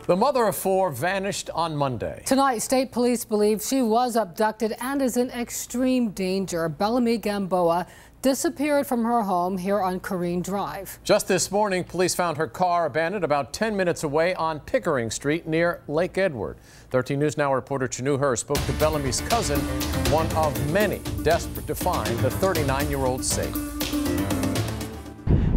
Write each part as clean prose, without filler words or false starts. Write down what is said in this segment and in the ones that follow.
The mother of four vanished on Monday. Tonight, state police believe she was abducted and is in extreme danger. Bellamy Gamboa disappeared from her home here on Corrine Drive. Just this morning, police found her car abandoned about 10 minutes away on Pickering Street near Lake Edward. 13 News Now reporter Chanu Her spoke to Bellamy's cousin, one of many desperate to find the 39-year-old safe.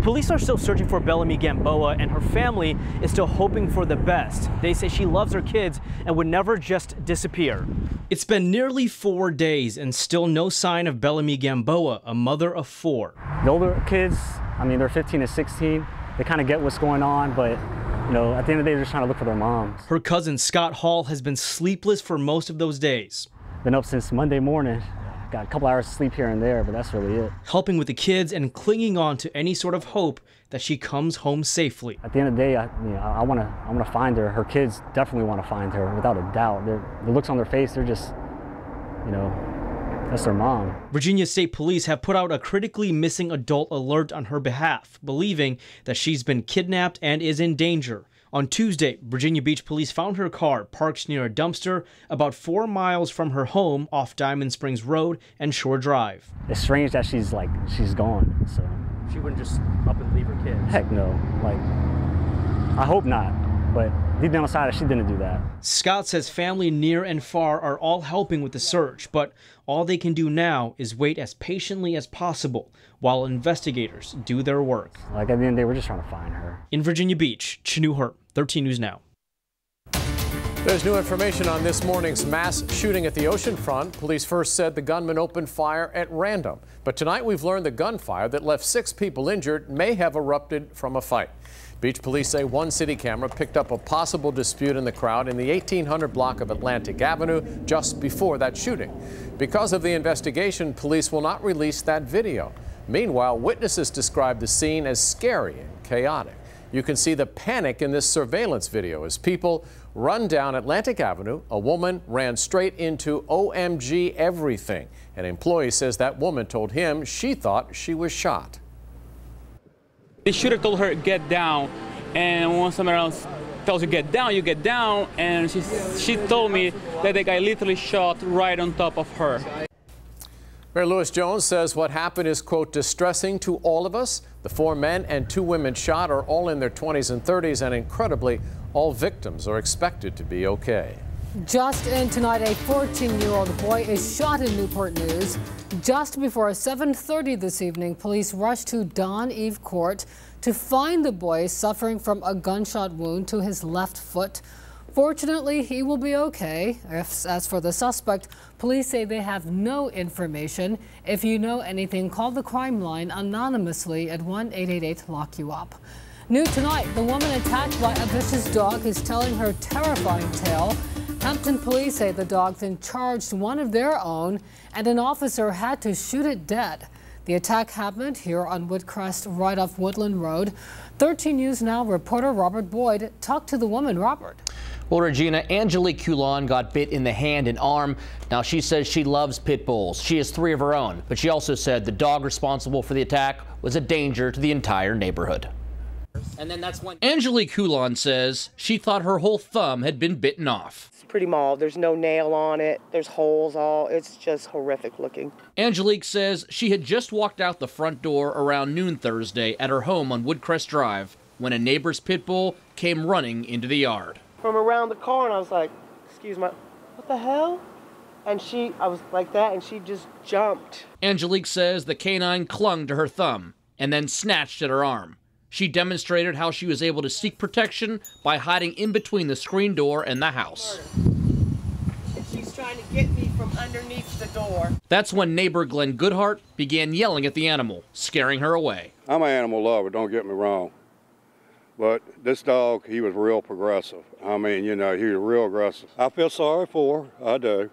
Police are still searching for Bellamy Gamboa, and her family is still hoping for the best. They say she loves her kids and would never just disappear. It's been nearly 4 days and still no sign of Bellamy Gamboa, a mother of four. The older kids, I mean, they're 15 and 16. They kind of get what's going on, but you know, at the end of the day, they're just trying to look for their moms. Her cousin Scott Hall has been sleepless for most of those days. Been up since Monday morning. Got a couple hours of sleep here and there, but that's really it. Helping with the kids and clinging on to any sort of hope that she comes home safely. At the end of the day, I want to find her. Her kids definitely want to find her, without a doubt. The looks on their face, they're just, you know, that's their mom. Virginia State Police have put out a critically missing adult alert on her behalf, believing that she's been kidnapped and is in danger. On Tuesday, Virginia Beach Police found her car parked near a dumpster about 4 miles from her home off Diamond Springs Road and Shore Drive. It's strange that she's gone, so. She wouldn't just up and leave her kids. Heck no, I hope not, but deep down inside, she didn't do that. Scott says family near and far are all helping with the search, but all they can do now is wait as patiently as possible while investigators do their work. At the end of the day, we're just trying to find her. In Virginia Beach, Chanu Her, 13 News Now. There's new information on this morning's mass shooting at the oceanfront. Police first said the gunman opened fire at random. But tonight we've learned the gunfire that left 6 people injured may have erupted from a fight. Beach police say one city camera picked up a possible dispute in the crowd in the 1800 block of Atlantic Avenue just before that shooting. Because of the investigation, police will not release that video. Meanwhile, witnesses describe the scene as scary and chaotic. You can see the panic in this surveillance video as people run down Atlantic Avenue. A woman ran straight into OMG everything. An employee says that woman told him she thought she was shot. The shooter told her, get down, and when someone else tells you get down, and she told me that the guy literally shot right on top of her. Mayor Lewis Jones says what happened is, quote, distressing to all of us. The 4 men and 2 women shot are all in their 20s and 30s, and incredibly, all victims are expected to be okay. Just in tonight, a 14-year-old boy is shot in Newport News. Just before 7:30 this evening, police rushed to Don Eve Court to find the boy suffering from a gunshot wound to his left foot. Fortunately, he will be okay. As for the suspect, police say they have no information. If you know anything, call the crime line anonymously at 1-888-LOCK-YOU-UP. New tonight, the woman attacked by a vicious dog is telling her terrifying tale. Hampton police say the dog then charged one of their own, and an officer had to shoot it dead. The attack happened here on Woodcrest, right off Woodland Road. 13 News Now reporter Robert Boyd talked to the woman. Robert. Well, Regina, Angelique Coulon got bit in the hand and arm. Now, she says she loves pit bulls. She has 3 of her own, but she also said the dog responsible for the attack was a danger to the entire neighborhood. And then that's when Angelique Coulon says she thought her whole thumb had been bitten off. It's pretty mild. There's no nail on it. There's holes all. It's just horrific looking. Angelique says she had just walked out the front door around noon Thursday at her home on Woodcrest Drive when a neighbor's pit bull came running into the yard. From around the car, and I was like, excuse me, what the hell? And I was like that, and she just jumped. Angelique says the canine clung to her thumb and then snatched at her arm. She demonstrated how she was able to seek protection by hiding in between the screen door and the house. She's trying to get me from underneath the door. That's when neighbor Glenn Goodhart began yelling at the animal, scaring her away. I'm an animal lover, don't get me wrong. But this dog, he was real progressive. I mean, you know, he was real aggressive. I feel sorry for her, I do.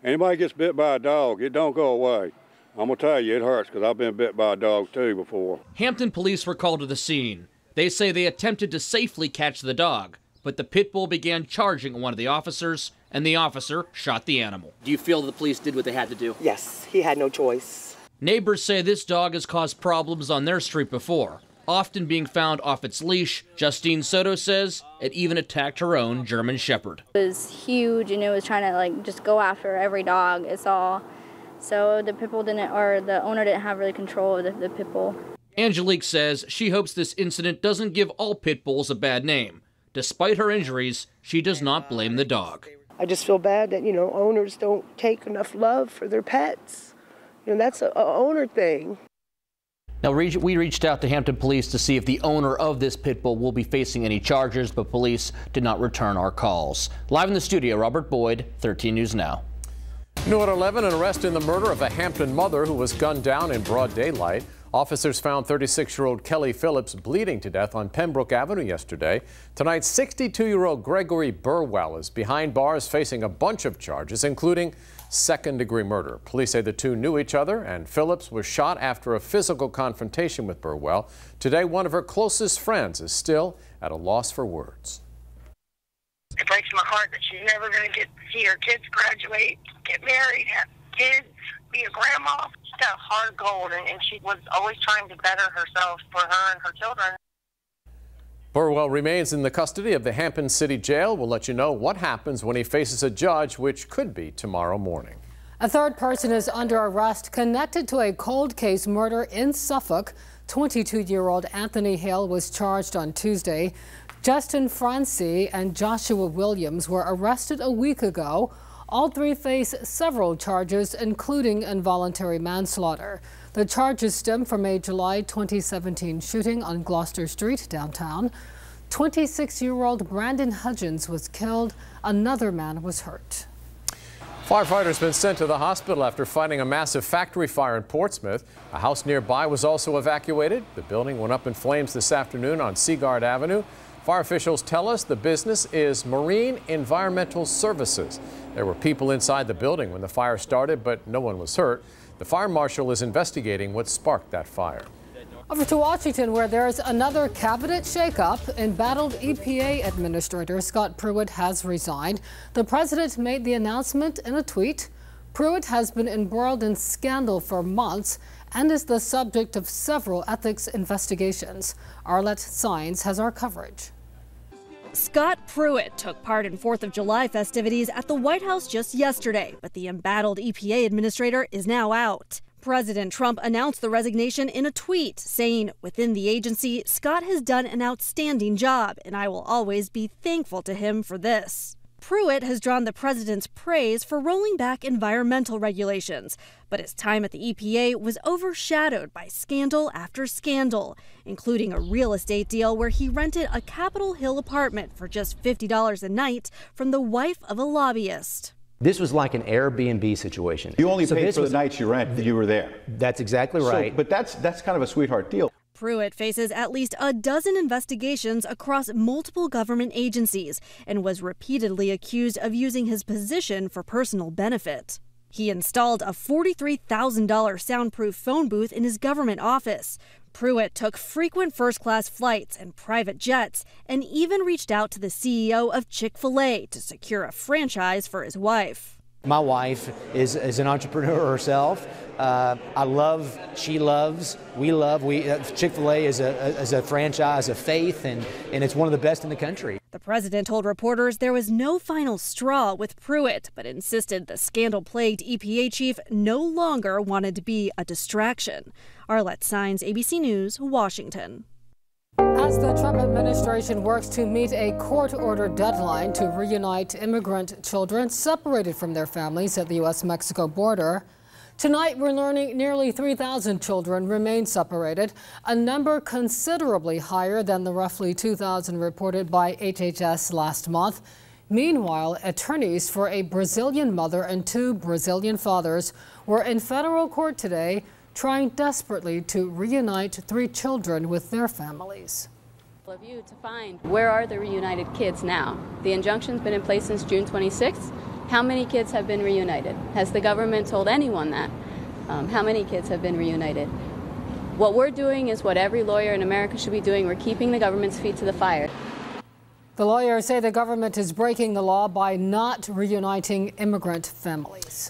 Anybody gets bit by a dog, it don't go away. I'm going to tell you, it hurts because I've been bit by a dog too before. Hampton police were called to the scene. They say they attempted to safely catch the dog, but the pit bull began charging one of the officers, and the officer shot the animal. Do you feel the police did what they had to do? Yes, he had no choice. Neighbors say this dog has caused problems on their street before. often being found off its leash. Justine Soto says it even attacked her own German Shepherd. It was huge, and it was trying to just go after every dog it saw. So the pit bull the owner didn't have really control of the pit bull. Angelique says she hopes this incident doesn't give all pit bulls a bad name. Despite her injuries, she does not blame the dog. I just feel bad that, owners don't take enough love for their pets. That's an owner thing. Now, we reached out to Hampton Police to see if the owner of this pit bull will be facing any charges, but police did not return our calls. Live in the studio, Robert Boyd, 13 News Now. New at 11, an arrest in the murder of a Hampton mother who was gunned down in broad daylight. Officers found 36-year-old Kelly Phillips bleeding to death on Pembroke Avenue yesterday. Tonight, 62-year-old Gregory Burwell is behind bars facing a bunch of charges, including second-degree murder. Police say the two knew each other, and Phillips was shot after a physical confrontation with Burwell. Today, one of her closest friends is still at a loss for words. It breaks my heart that she's never going to get to see her kids graduate, get married, have kids, be a grandma. She's got hard gold, and she was always trying to better herself for her and her children. Burwell remains in the custody of the Hampton City Jail. We'll let you know what happens when he faces a judge, which could be tomorrow morning. A third person is under arrest connected to a cold case murder in Suffolk. 22-year-old Anthony Hale was charged on Tuesday. Justin Francie and Joshua Williams were arrested a week ago. All three face several charges, including involuntary manslaughter. The charges stem from a July 2017 shooting on Gloucester Street downtown. 26-year-old Brandon Hudgens was killed. Another man was hurt. Firefighters been sent to the hospital after fighting a massive factory fire in Portsmouth. A house nearby was also evacuated. The building went up in flames this afternoon on Seaguard Avenue. Fire officials tell us the business is Marine Environmental Services. There were people inside the building when the fire started, but no one was hurt. The fire marshal is investigating what sparked that fire. Over to Washington, where there's another cabinet shakeup. Embattled EPA Administrator Scott Pruitt has resigned. The president made the announcement in a tweet. Pruitt has been embroiled in scandal for months and is the subject of several ethics investigations. Arlette Sines has our coverage. Scott Pruitt took part in 4th of July festivities at the White House just yesterday, but the embattled EPA administrator is now out. President Trump announced the resignation in a tweet, saying, "Within the agency, Scott has done an outstanding job, and I will always be thankful to him for this." Pruitt has drawn the president's praise for rolling back environmental regulations, but his time at the EPA was overshadowed by scandal after scandal, including a real estate deal where he rented a Capitol Hill apartment for just $50 a night from the wife of a lobbyist. This was like an Airbnb situation. You only paid for the nights you were there. That's exactly right. But that's kind of a sweetheart deal. Pruitt faces at least a dozen investigations across multiple government agencies and was repeatedly accused of using his position for personal benefit. He installed a $43,000 soundproof phone booth in his government office. Pruitt took frequent first-class flights and private jets and even reached out to the CEO of Chick-fil-A to secure a franchise for his wife. My wife is an entrepreneur herself. I love, she loves, we love. Chick-fil-A is a franchise of faith, and it's one of the best in the country. The president told reporters there was no final straw with Pruitt, but insisted the scandal-plagued EPA chief no longer wanted to be a distraction. Arlette Sines, ABC News, Washington. As the Trump administration works to meet a court-ordered deadline to reunite immigrant children separated from their families at the U.S.-Mexico border, tonight we're learning nearly 3,000 children remain separated, a number considerably higher than the roughly 2,000 reported by HHS last month. Meanwhile, attorneys for a Brazilian mother and 2 Brazilian fathers were in federal court today trying desperately to reunite 3 children with their families. Of you to find where are the reunited kids now? The injunction's been in place since June 26th. How many kids have been reunited? Has the government told anyone that? How many kids have been reunited? What we're doing is what every lawyer in America should be doing. We're keeping the government's feet to the fire. The lawyers say the government is breaking the law by not reuniting immigrant families.